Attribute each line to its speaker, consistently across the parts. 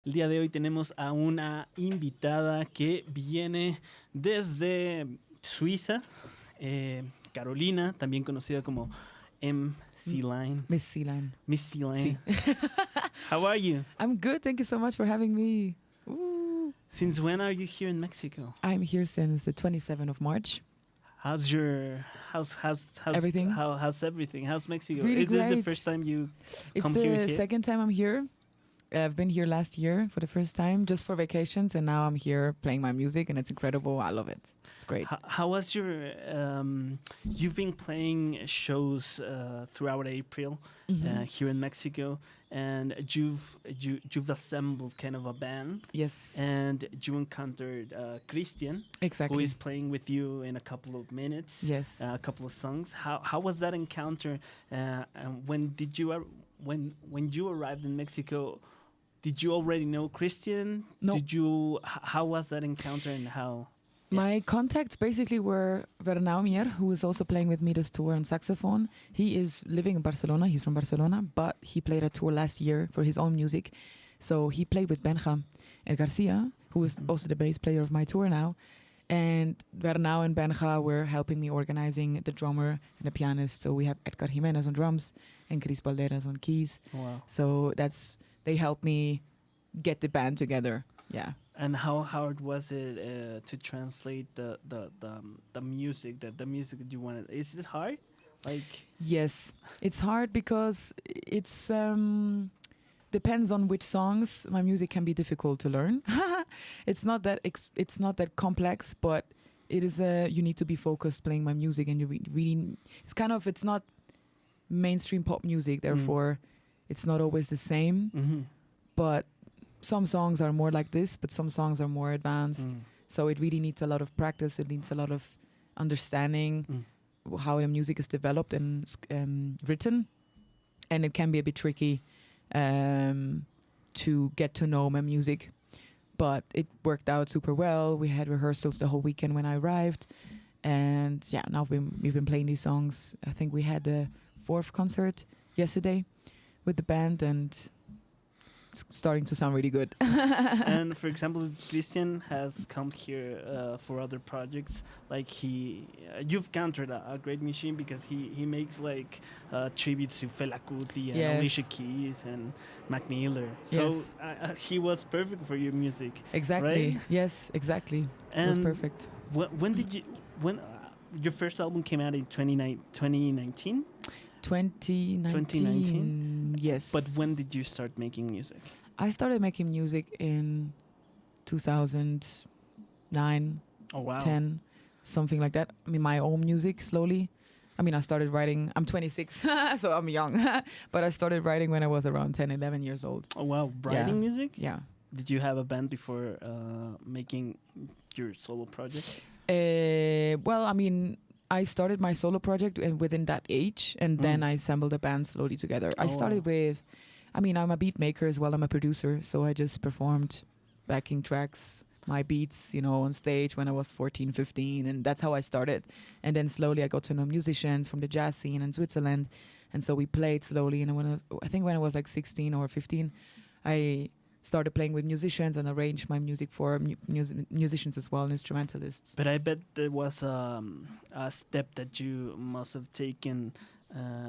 Speaker 1: El día de hoy tenemos a una invitada que viene desde Suiza, Carolina, también conocida como MC Line.
Speaker 2: Miss C-Line.
Speaker 1: Miss C Line.
Speaker 2: Sí.
Speaker 1: How are you?
Speaker 2: I'm good. Thank you so much for having me. Ooh.
Speaker 1: Since when are you here in Mexico?
Speaker 2: I'm here since the 27th of March.
Speaker 1: How's
Speaker 2: everything?
Speaker 1: How's everything? How's Mexico?
Speaker 2: Really
Speaker 1: Is this the
Speaker 2: great.
Speaker 1: first time you
Speaker 2: It's
Speaker 1: come
Speaker 2: the
Speaker 1: here?
Speaker 2: second time I'm here. I've been here last year for the first time, just for vacations, and now I'm here playing my music, and it's incredible. I love it. It's great.
Speaker 1: How was your? You've been playing shows throughout April here in Mexico, and you've assembled kind of a band.
Speaker 2: Yes.
Speaker 1: And you encountered Christian,
Speaker 2: Exactly.
Speaker 1: who is playing with you in a couple of minutes.
Speaker 2: Yes.
Speaker 1: A couple of songs. How was that encounter? And when did you when you arrived in Mexico? Did you already know Christian?
Speaker 2: No.
Speaker 1: Did you? How was that encounter and how?
Speaker 2: My contacts basically were Bernau Mier, who is also playing with me this tour on saxophone. He is living in Barcelona. He's from Barcelona, but he played a tour last year for his own music. So he played with Benja El Garcia, who is also the bass player of my tour now. And Bernau and Benja were helping me organizing the drummer and the pianist. So we have Edgar Jimenez on drums and Chris Balderas on keys.
Speaker 1: Wow.
Speaker 2: So they helped me get the band together. Yeah.
Speaker 1: And how hard was it to translate the music the music that you wanted? Is it hard? Like
Speaker 2: Yes, it's hard because it's depends on which songs. My music can be difficult to learn. It's not that complex, but it is you need to be focused playing my music, and you really it's not mainstream pop music. Therefore, it's not always the same.
Speaker 1: Mm-hmm.
Speaker 2: But some songs are more like this, but some songs are more advanced. So it really needs a lot of practice. It needs a lot of understanding how the music is developed and written. And it can be a bit tricky to get to know my music. But it worked out super well. We had rehearsals the whole weekend when I arrived. And yeah, now we've been playing these songs. I think we had the 4th concert yesterday with the band, and it's starting to sound really good.
Speaker 1: And for example, Christian has come here for other projects. Like you've encountered a great machine because he makes like tributes to Fela Kuti and Alicia Keys and Mac Miller. So he was perfect for your music.
Speaker 2: Exactly.
Speaker 1: Right?
Speaker 2: Yes, exactly.
Speaker 1: And
Speaker 2: it was perfect.
Speaker 1: When did you your first album came out in 2019?
Speaker 2: 2019. Yes.
Speaker 1: But when did you start making music?
Speaker 2: I started making music in 2009, 10, something like that. I mean, my own music slowly. I mean, I started writing, I'm 26, so I'm young. But I started writing when I was around 10, 11 years old.
Speaker 1: Oh, wow. Writing music?
Speaker 2: Yeah.
Speaker 1: Did you have a band before making your solo project?
Speaker 2: Well, I mean, I started my solo project within that age, and then I assembled a band slowly together. I started with, I mean, I'm a beat maker as well. I'm a producer, so I just performed backing tracks, my beats, on stage when I was 14, 15, and that's how I started. And then slowly I got to know musicians from the jazz scene in Switzerland, and so we played slowly. And when I was like 16 or 15, I started playing with musicians and arranged my music for musicians as well, and instrumentalists.
Speaker 1: But I bet there was a step that you must have taken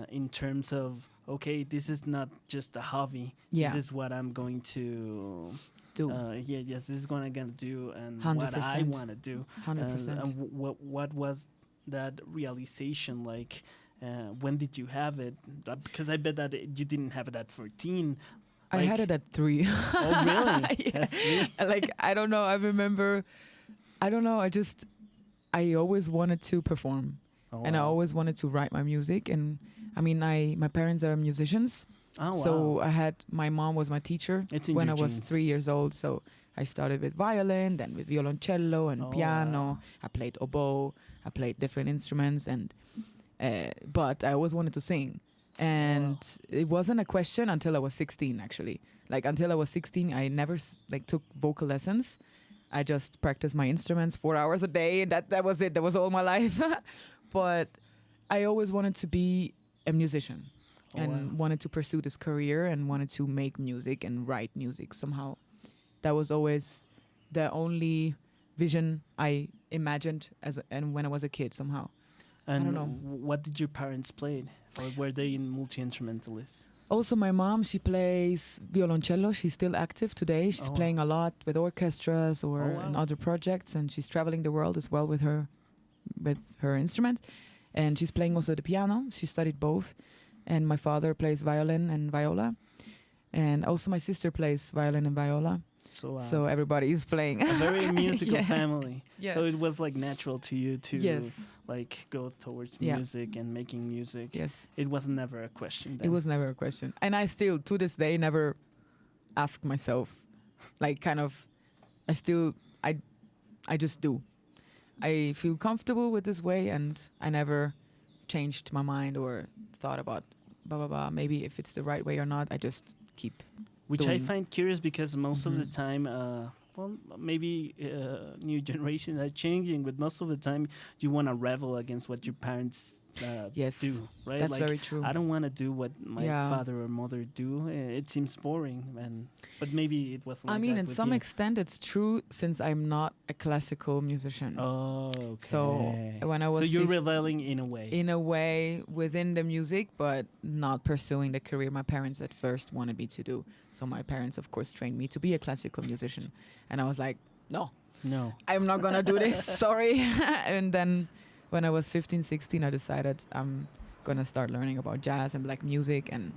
Speaker 1: in terms of, okay, this is not just a hobby.
Speaker 2: Yeah.
Speaker 1: This is what I'm going to
Speaker 2: do.
Speaker 1: This is what I'm going to do and
Speaker 2: 100%.
Speaker 1: what I want to do.
Speaker 2: 100%.
Speaker 1: And what was that realization like? When did you have it? Because I bet that you didn't have it at 14.
Speaker 2: I had it at 3.
Speaker 1: Oh, really?
Speaker 2: Yeah. Like, I don't know. I remember, I always wanted to perform. Oh, wow. And I always wanted to write my music. And I mean, my parents are musicians.
Speaker 1: Oh, wow.
Speaker 2: So my mom was my teacher when I was 3 years old. So I started with violin, then with violoncello and piano.
Speaker 1: Wow.
Speaker 2: I played oboe. I played different instruments. But I always wanted to sing. And it wasn't a question until I was 16, actually. Like, until I was 16, I never took vocal lessons. I just practiced my instruments 4 hours a day, and that was it. That was all my life. But I always wanted to be a musician and wanted to pursue this career and wanted to make music and write music somehow. that was always the only vision I imagined and when I was a kid somehow.
Speaker 1: And
Speaker 2: I don't know.
Speaker 1: What did your parents play? Or were they multi-instrumentalists?
Speaker 2: Also, my mom, she plays violoncello. She's still active today. She's playing a lot with orchestras or in other projects, and she's traveling the world as well with her instrument. And she's playing also the piano. She studied both. And my father plays violin and viola. And also my sister plays violin and viola. So everybody is playing.
Speaker 1: A very musical family.
Speaker 2: Yeah.
Speaker 1: So it was like natural to you to
Speaker 2: Yes.
Speaker 1: like go towards music and making music.
Speaker 2: Yes.
Speaker 1: It was never a question then.
Speaker 2: It was never a question. And I still, to this day, never ask myself, like kind of, I just do. I feel comfortable with this way, and I never changed my mind or thought about blah, blah, blah. Maybe if it's the right way or not, I just keep
Speaker 1: Which
Speaker 2: doing.
Speaker 1: I find curious because most of the time, maybe new generations are changing, but most of the time you want to rebel against what your parents do, right?
Speaker 2: That's
Speaker 1: like,
Speaker 2: very true.
Speaker 1: I don't want to do what my father or mother do. It seems boring, but maybe it wasn't.
Speaker 2: I
Speaker 1: like
Speaker 2: mean,
Speaker 1: that
Speaker 2: in
Speaker 1: with
Speaker 2: some
Speaker 1: you.
Speaker 2: extent, it's true since I'm not a classical musician.
Speaker 1: Oh, okay.
Speaker 2: So when I was
Speaker 1: so you're rebelling in a way.
Speaker 2: in a way within the music, but not pursuing the career my parents at first wanted me to do. So my parents, of course, trained me to be a classical musician, and I was like, no, I'm not gonna do this. Sorry. And then when I was 15, 16, I decided I'm gonna start learning about jazz and black music, and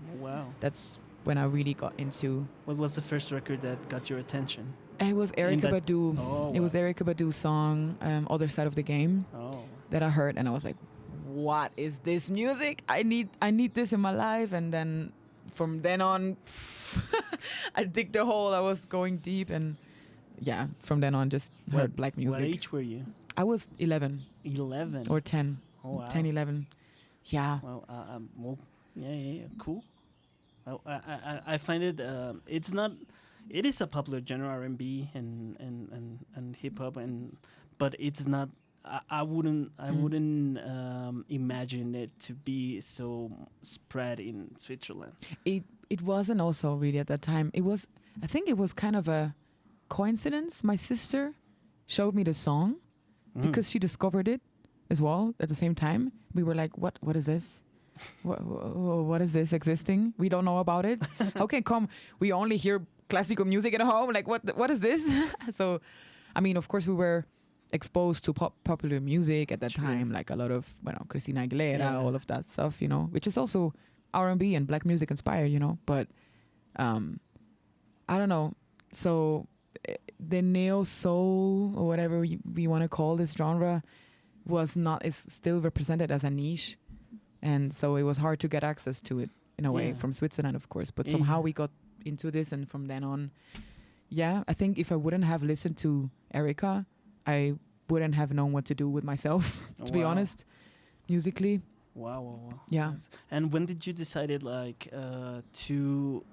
Speaker 2: that's when I really got into.
Speaker 1: What was the first record that got your attention?
Speaker 2: It was Erykah Badu. It was Erykah Badu's song, Other Side of the Game, that I heard, and I was like, what is this music? I need this in my life. And then from then on, I dig the hole. I was going deep, and from then on, just heard black music.
Speaker 1: What age were you?
Speaker 2: I was 11.
Speaker 1: 11
Speaker 2: or 10.
Speaker 1: Oh, wow.
Speaker 2: 10, 11. Yeah.
Speaker 1: Well, cool. Well, I find it. It's not. It is a popular genre, R&B and hip hop, but it's not. I wouldn't imagine it to be so spread in Switzerland.
Speaker 2: It wasn't also really at that time. I think it was kind of a coincidence. My sister showed me the song because she discovered it as well at the same time. We were like, what is this? What is this existing? We don't know about it. How can come? We only hear classical music at home. Like, what is this? So, I mean, of course, we were exposed to popular music at that time, like a lot of, Christina Aguilera, all of that stuff, which is also R&B and black music inspired, But I don't know. So the neo soul or whatever we want to call this genre is still represented as a niche. And so it was hard to get access to it in a way from Switzerland, of course. But somehow we got into this, and from then on, I think if I wouldn't have listened to Erykah, I wouldn't have known what to do with myself, to be honest, musically.
Speaker 1: Wow.
Speaker 2: Yeah.
Speaker 1: Yes. And when did you decide to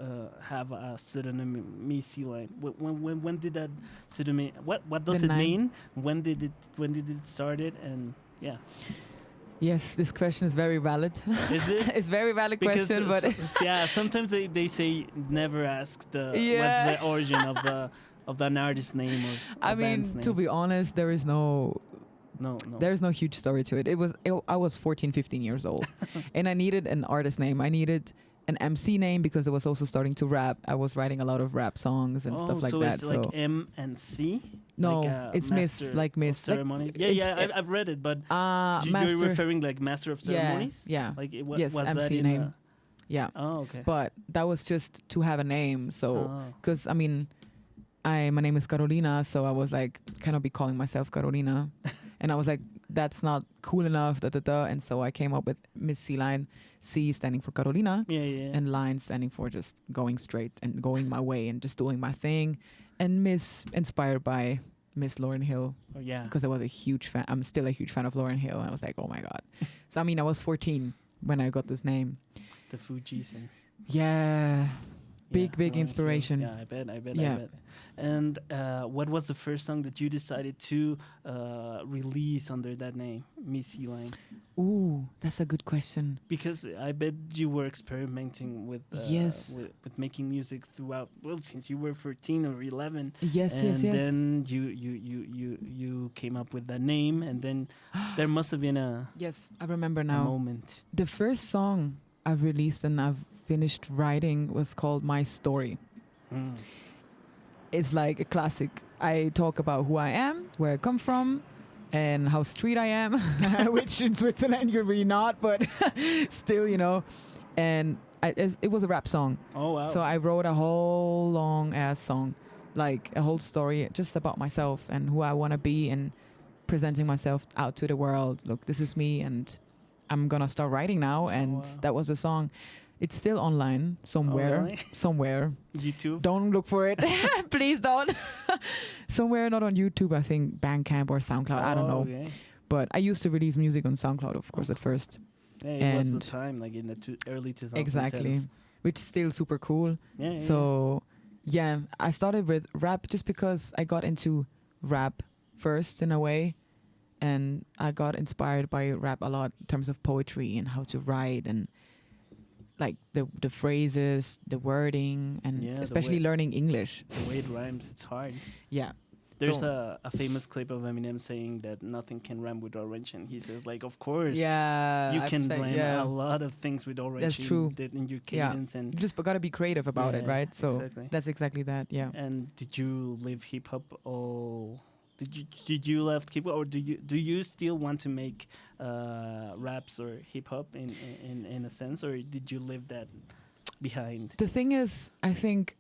Speaker 1: have a pseudonym, Missy Line? When did that pseudonym? What does it mean? When did it started? And
Speaker 2: Yes, this question is very valid.
Speaker 1: Is it?
Speaker 2: It's very valid question, but
Speaker 1: sometimes they say never ask what's the origin of an artist name or band's name.
Speaker 2: To be honest, there is no huge story to it. I was 14, 15 years old, and I needed an artist name. I needed an MC name because I was also starting to rap. I was writing a lot of rap songs and stuff like that.
Speaker 1: So it's like M and C?
Speaker 2: No,
Speaker 1: like
Speaker 2: it's Miss, like Miss.
Speaker 1: Ceremonies?
Speaker 2: Like
Speaker 1: I've read it, but
Speaker 2: you're
Speaker 1: referring like Master of Ceremonies?
Speaker 2: Yeah.
Speaker 1: Like
Speaker 2: yes,
Speaker 1: was
Speaker 2: MC
Speaker 1: that
Speaker 2: name. Yeah.
Speaker 1: Oh, okay.
Speaker 2: But that was just to have a name. So, because my name is Carolina, so I was like, cannot be calling myself Carolina. And I was like, that's not cool enough, And so I came up with Miss C Line, C standing for Carolina, and Line standing for just going straight and going my way and just doing my thing. And Miss inspired by Miss Lauryn Hill.
Speaker 1: Oh, yeah.
Speaker 2: Because I was a huge fan. I'm still a huge fan of Lauryn Hill. And I was like, oh my God. So, I was 14 when I got this name.
Speaker 1: The Fugees.
Speaker 2: Yeah. big
Speaker 1: Lauryn Hill.
Speaker 2: inspiration.
Speaker 1: Yeah, I bet. I
Speaker 2: Yeah.
Speaker 1: bet. And what was the first song that you decided to release under that name, Missy Lang?
Speaker 2: Ooh, that's a good question.
Speaker 1: Because I bet you were experimenting with
Speaker 2: Yes.
Speaker 1: with making music throughout. Well, since you were 14 or 11,
Speaker 2: Yes,
Speaker 1: and
Speaker 2: yes, yes.
Speaker 1: then you came up with that name, and then there must have been a
Speaker 2: Yes, I remember
Speaker 1: a
Speaker 2: now.
Speaker 1: moment.
Speaker 2: The first song I've released and I've finished writing was called My Story.
Speaker 1: Mm.
Speaker 2: It's like a classic. I talk about who I am, where I come from, and how street I am, which in Switzerland you're really not, but still, you know. And it was a rap song.
Speaker 1: Oh wow!
Speaker 2: So I wrote a whole long ass song, like a whole story just about myself and who I want to be and presenting myself out to the world. Look, this is me and I'm going to start writing now. And
Speaker 1: wow.
Speaker 2: that was the song. It's still online somewhere,
Speaker 1: really?
Speaker 2: somewhere.
Speaker 1: YouTube.
Speaker 2: Don't look for it. Please don't. Somewhere, not on YouTube, I think Bandcamp or SoundCloud. I don't know.
Speaker 1: Okay.
Speaker 2: But I used to release music on SoundCloud, of course, at first.
Speaker 1: Yeah, it was the
Speaker 2: And
Speaker 1: time, like in the early 2010s.
Speaker 2: Exactly. Which is still super cool.
Speaker 1: Yeah.
Speaker 2: So, yeah, I started with rap just because I got into rap first in a way. And I got inspired by rap a lot in terms of poetry and how to write and like the phrases, the wording, and
Speaker 1: Yeah, the
Speaker 2: especially
Speaker 1: way-
Speaker 2: learning English.
Speaker 1: The way it rhymes, it's hard.
Speaker 2: Yeah.
Speaker 1: There's
Speaker 2: So-
Speaker 1: a famous clip of Eminem saying that nothing can rhyme with orange, and he says, like, of course,
Speaker 2: Yeah.
Speaker 1: you
Speaker 2: I've
Speaker 1: can
Speaker 2: said-
Speaker 1: rhyme
Speaker 2: yeah.
Speaker 1: a lot of things with orange.
Speaker 2: That's true.
Speaker 1: In your
Speaker 2: Yeah.
Speaker 1: cadence, and
Speaker 2: You just got to be creative about it,
Speaker 1: Yeah,
Speaker 2: right? So
Speaker 1: exactly.
Speaker 2: that's exactly that. Yeah.
Speaker 1: And did you leave hip hop all? Did you left hip hop, or do you still want to make raps or hip hop in a sense, or did you leave that behind?
Speaker 2: The thing is, I think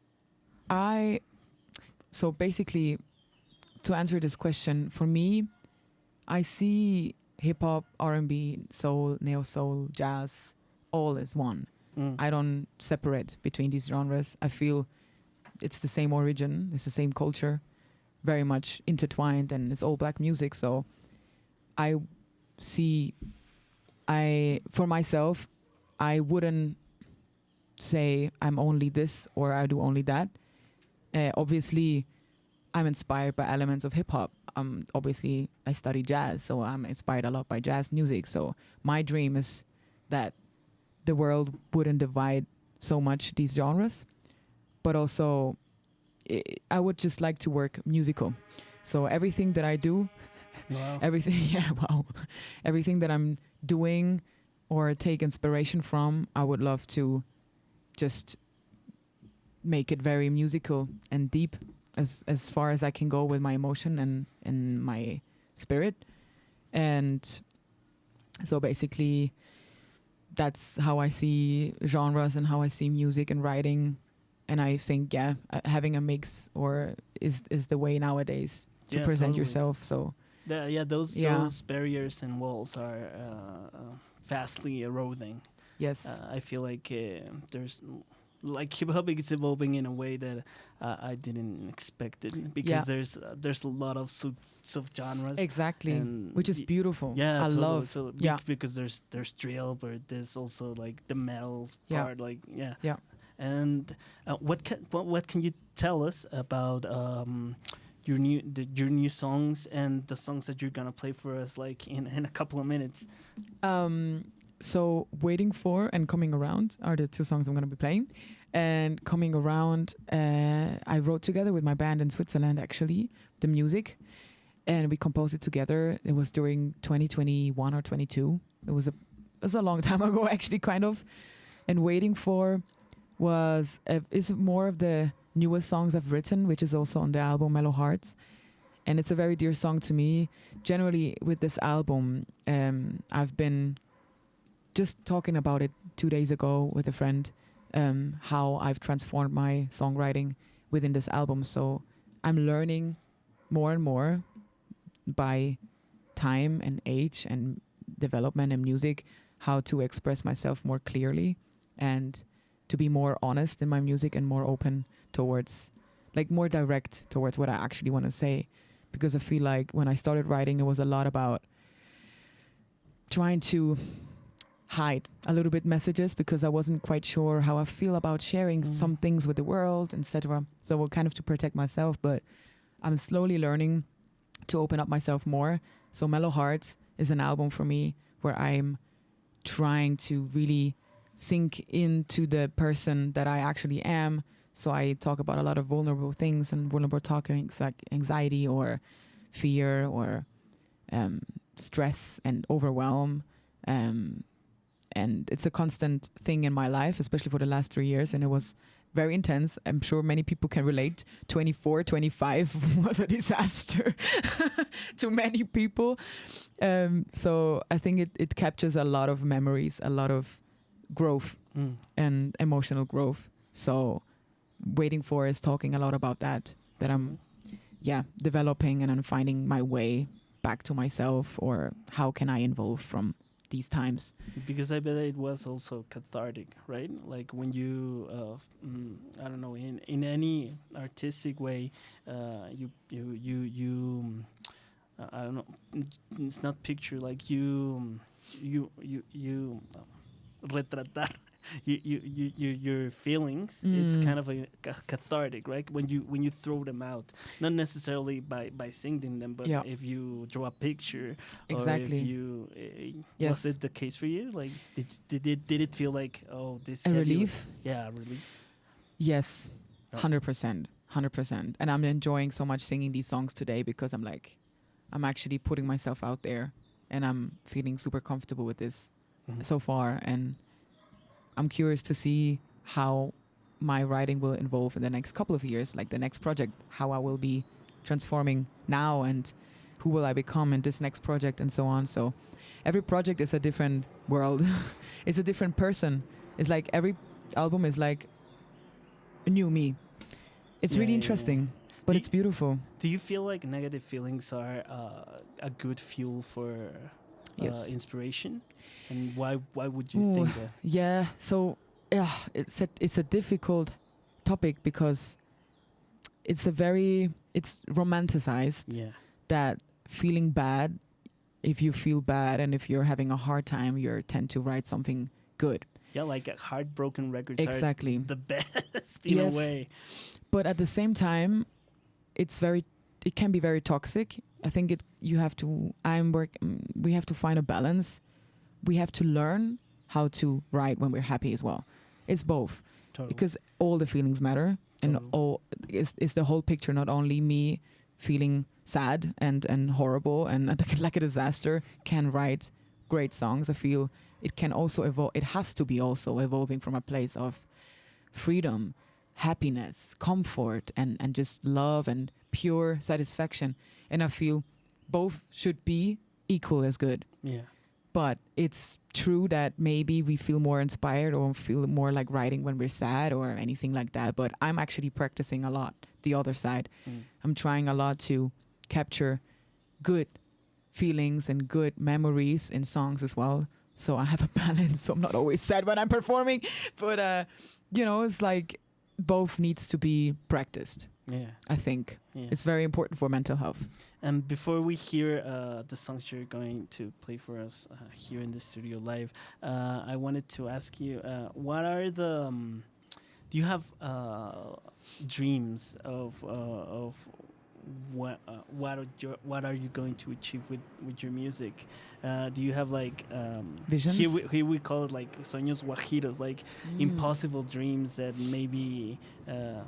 Speaker 2: so basically, to answer this question, for me, I see hip hop, R&B, soul, neo soul, jazz, all as one.
Speaker 1: Mm.
Speaker 2: I don't separate between these genres. I feel it's the same origin, it's the same culture, very much intertwined, and it's all black music. So I for myself, I wouldn't say I'm only this or I do only that. Obviously, I'm inspired by elements of hip hop. Obviously, I study jazz, so I'm inspired a lot by jazz music. So my dream is that the world wouldn't divide so much these genres, but also I would just like to work musical. So everything that I do,
Speaker 1: Wow.
Speaker 2: everything that I'm doing or take inspiration from, I would love to just make it very musical and deep as far as I can go with my emotion and my spirit. And so basically that's how I see genres and how I see music and writing. And I think, having a mix is the way nowadays to
Speaker 1: Yeah,
Speaker 2: present
Speaker 1: totally.
Speaker 2: yourself. So
Speaker 1: Those
Speaker 2: Yeah.
Speaker 1: barriers and walls are vastly eroding.
Speaker 2: yes,
Speaker 1: I feel like there's like hip hop is evolving in a way that I didn't expect it, because there's a lot of subgenres.
Speaker 2: exactly,
Speaker 1: and
Speaker 2: which is
Speaker 1: y-
Speaker 2: beautiful.
Speaker 1: Yeah,
Speaker 2: I
Speaker 1: totally,
Speaker 2: love.
Speaker 1: totally.
Speaker 2: Yeah.
Speaker 1: Because there's drill, but there's also like the metal
Speaker 2: Yeah.
Speaker 1: part. Like
Speaker 2: Yeah.
Speaker 1: And what can you tell us about your new songs and the songs that you're gonna play for us, like in a couple of minutes?
Speaker 2: So Waiting For and Coming Around are the two songs I'm going to be playing. And Coming Around, I wrote together with my band in Switzerland, actually, the music. And we composed it together. It was during 2021 or 22. It was a long time ago, actually, kind of. And Waiting For is more of the newest songs I've written, which is also on the album Mellow Hearts. And it's a very dear song to me. Generally, with this album, I've been just talking about it 2 days ago with a friend, how I've transformed my songwriting within this album. So I'm learning more and more by time and age and development and music, how to express myself more clearly and to be more honest in my music and more open towards, like more direct towards what I actually want to say. Because I feel like when I started writing, it was a lot about trying to hide a little bit messages because I wasn't quite sure how I feel about sharing some things with the world, etc. So kind of to protect myself, but I'm slowly learning to open up myself more. So Mellow Hearts is an album for me where I'm trying to really sink into the person that I actually am. So I talk about a lot of vulnerable things and vulnerable topics like anxiety or fear or stress and overwhelm. And it's a constant thing in my life, especially for the last 3 years. And it was very intense. I'm sure many people can relate. 24, 25 was a disaster to many people. So I think it captures a lot of memories, a lot of growth and emotional growth. So Waiting For is talking a lot about that I'm, developing, and I'm finding my way back to myself, or how can I evolve from these times.
Speaker 1: Because I bet it was also cathartic, right? Like when you, I don't know, in any artistic way, you I don't know, it's not picture, like you retratar your feelings. It's kind of a cathartic, right? When you throw them out, not necessarily by singing them, but if you draw a picture,
Speaker 2: exactly.
Speaker 1: or if you
Speaker 2: Yes.
Speaker 1: was it the case for you? Like did it feel like, oh, this
Speaker 2: A
Speaker 1: heavy,
Speaker 2: relief?
Speaker 1: yeah, relief.
Speaker 2: Yes, 100%, 100%. And I'm enjoying so much singing these songs today because I'm actually putting myself out there, and I'm feeling super comfortable with this so far. And I'm curious to see how my writing will evolve in the next couple of years, like the next project, how I will be transforming now, and who will I become in this next project, and so on. So every project is a different world. It's a different person. It's like every album is like a new me. It's really interesting, but it's beautiful.
Speaker 1: Do you feel like negative feelings are a good fuel for inspiration? And why would you think that?
Speaker 2: Yeah, so it's a difficult topic because it's romanticized.
Speaker 1: Yeah.
Speaker 2: That feeling bad, if you feel bad and if you're having a hard time, you tend to write something good.
Speaker 1: Yeah, like a heartbroken records
Speaker 2: exactly.
Speaker 1: are the best in a way.
Speaker 2: But at the same time, it can be very toxic. I think we have to find a balance. We have to learn how to write when we're happy as well. It's both.
Speaker 1: Totally.
Speaker 2: Because all the feelings matter.
Speaker 1: Totally.
Speaker 2: And it's the whole picture, not only me feeling sad and horrible and like a disaster can write great songs. I feel it can also evolve. It has to be also evolving from a place of freedom, happiness, comfort, and just love and pure satisfaction. And I feel both should be equal as good.
Speaker 1: Yeah.
Speaker 2: But it's true that maybe we feel more inspired or feel more like writing when we're sad or anything like that. But I'm actually practicing a lot the other side. I'm trying a lot to capture good feelings and good memories in songs as well. So I have a balance. So I'm not always sad when I'm performing. But, it's like both needs to be practiced.
Speaker 1: Yeah.
Speaker 2: I think
Speaker 1: Yeah.
Speaker 2: it's very important for mental health.
Speaker 1: And before we hear the songs you're going to play for us here in the studio live, I wanted to ask you, what are the... do you have dreams of what are you going to achieve with your music? Do you have like
Speaker 2: visions?
Speaker 1: Here we call it like sueños guajiros, like impossible dreams that maybe,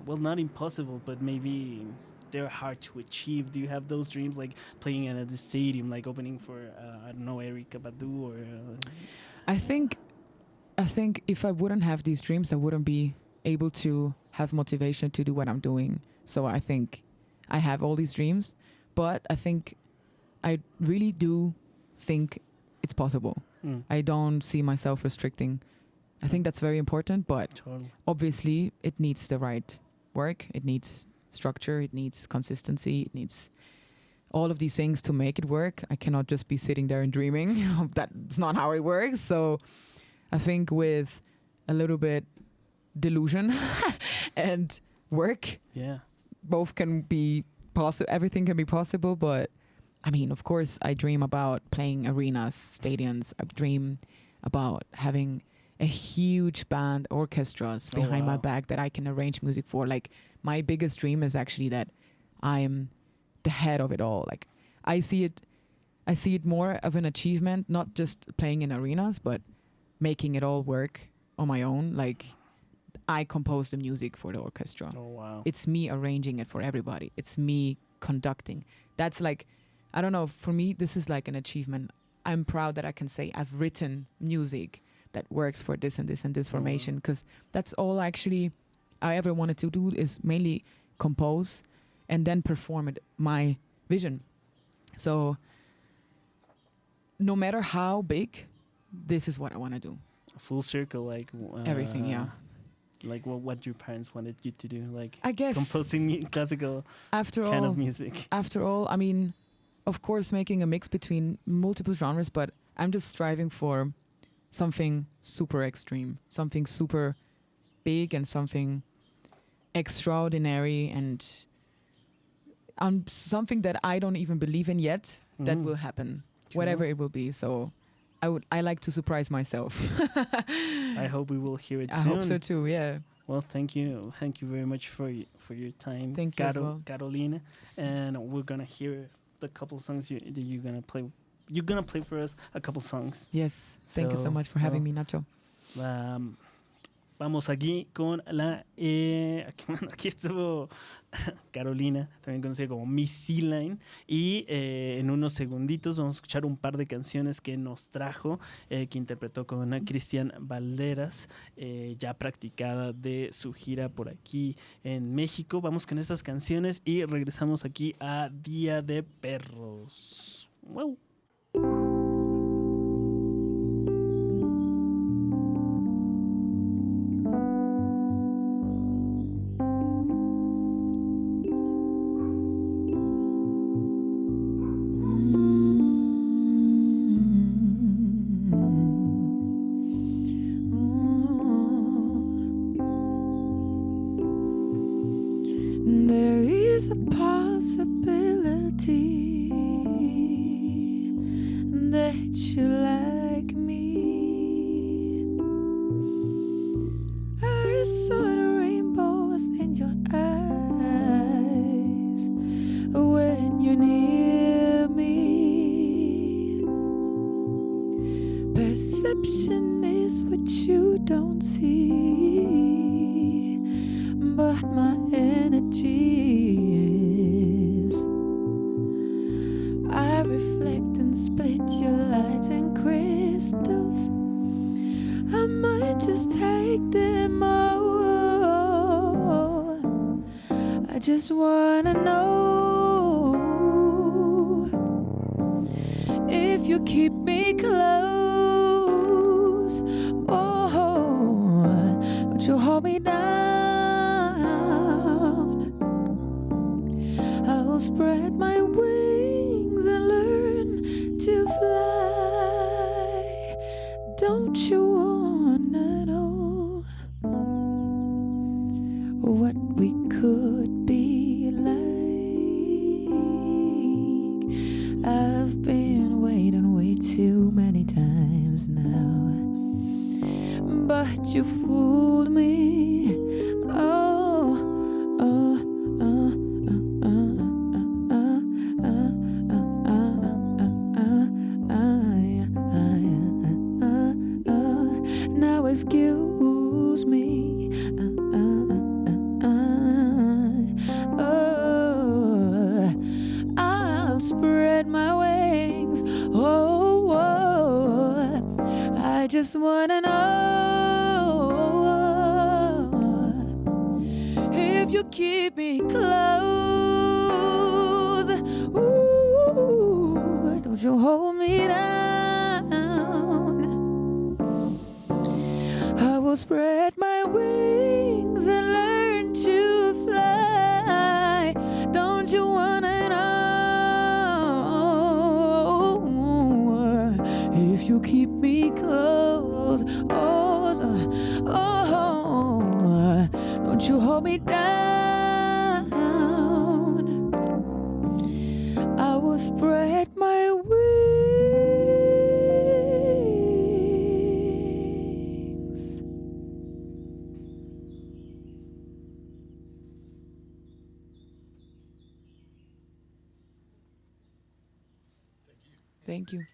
Speaker 1: well, not impossible, but maybe they're hard to achieve. Do you have those dreams, like playing at the stadium, like opening for I don't know, Erykah Badu or?
Speaker 2: I think if I wouldn't have these dreams, I wouldn't be able to have motivation to do what I'm doing. So I think I have all these dreams, but I think I really do think it's possible. I don't see myself restricting. I think that's very important, but obviously it needs the right work. It needs structure. It needs consistency. It needs all of these things to make it work. I cannot just be sitting there and dreaming. That's not how it works. So I think with a little bit delusion and work, both can be possible. Everything can be possible, but I mean, of course, I dream about playing arenas, stadiums. I dream about having a huge band, orchestras behind my back that I can arrange music for. Like, my biggest dream is actually that I'm the head of it all. Like, I see it more of an achievement, not just playing in arenas, but making it all work on my own. Like, I compose the music for the orchestra.
Speaker 1: Oh, wow.
Speaker 2: It's me arranging it for everybody. It's me conducting. That's like, I don't know, for me, this is like an achievement. I'm proud that I can say I've written music that works for this and this and this formation, because that's all actually I ever wanted to do, is mainly compose and then perform it, my vision. So no matter how big, this is what I want to do.
Speaker 1: Full circle, like
Speaker 2: everything, yeah.
Speaker 1: Like what your parents wanted you to do, like
Speaker 2: I guess
Speaker 1: composing classical kind of music.
Speaker 2: After all, I mean, of course, making a mix between multiple genres, but I'm just striving for something super extreme, something super big, and something extraordinary, and something that I don't even believe in yet that will happen, whatever it will be. So I like to surprise myself.
Speaker 1: I hope we will hear it soon.
Speaker 2: I hope so too, yeah.
Speaker 1: Well, thank you very much for your time,
Speaker 2: thank you as well.
Speaker 1: Carolina. And we're gonna hear the couple songs that you're gonna play. You're gonna play for us a couple songs.
Speaker 2: Yes, thank you so much for having me, Nacho.
Speaker 1: Vamos aquí con aquí estuvo Carolina, también conocida como Miss C-Line, y en unos segunditos vamos a escuchar un par de canciones que nos trajo, que interpretó con Cristian Valderas, ya practicada de su gira por aquí en México. Vamos con estas canciones y regresamos aquí a Día de Perros. Wow.
Speaker 3: I will spread my wings and learn to fly. Don't you wanna know if you keep me close? Don't you hold me down? If you keep me close, oh, don't you hold me down? I will spread my wings and learn to fly. Don't you wanna know if you keep me close? I will spread my wings and learn to fly. Don't you hold me down? I will spread my wings
Speaker 2: Thank you.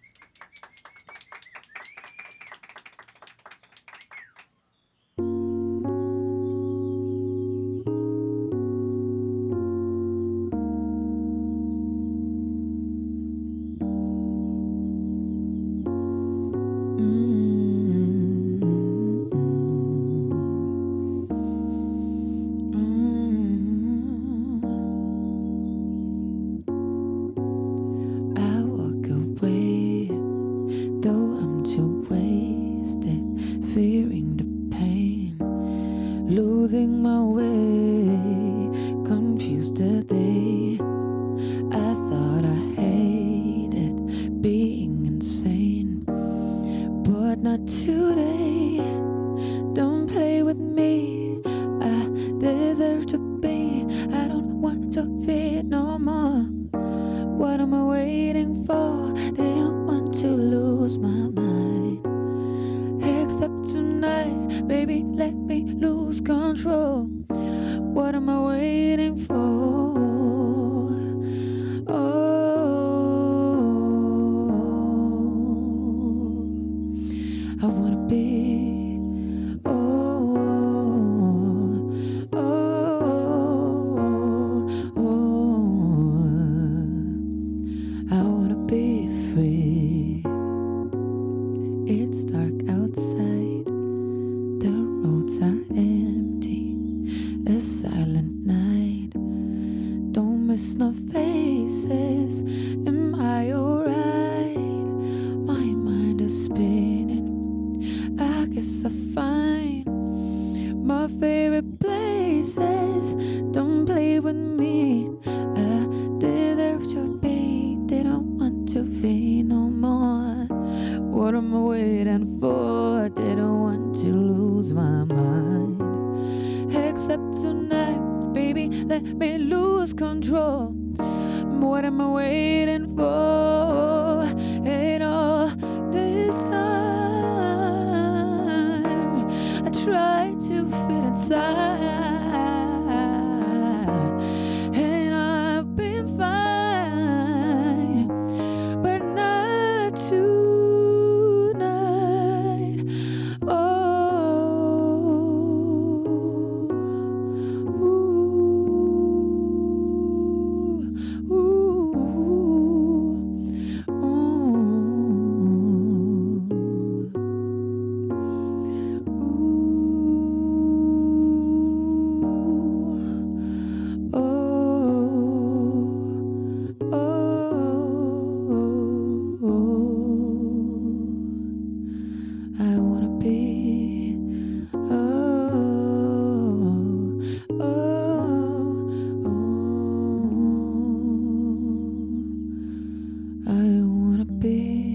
Speaker 3: Losing my way, confused today. I thought I hated being insane, but not today. Don't play with me, I deserve to be. I don't want to fear no more. What am I waiting for? They don't want to lose my mind. Except tonight, baby, let me lose control. What am I waiting for? I wanna be. I wanna be free. It's dark outside, the roads are empty, a silent night. Don't miss no faces, am I alright? My mind is spinning, I guess I find my favorite places. Don't play with me, I deserve to be. They don't want to be no more. What am I waiting for? They don't want to lose my mind. Except tonight, baby, let me lose control. What am I waiting for? Ain't all this time I try to fit inside, and I've been fine, but not tonight. I wanna be. I wanna be.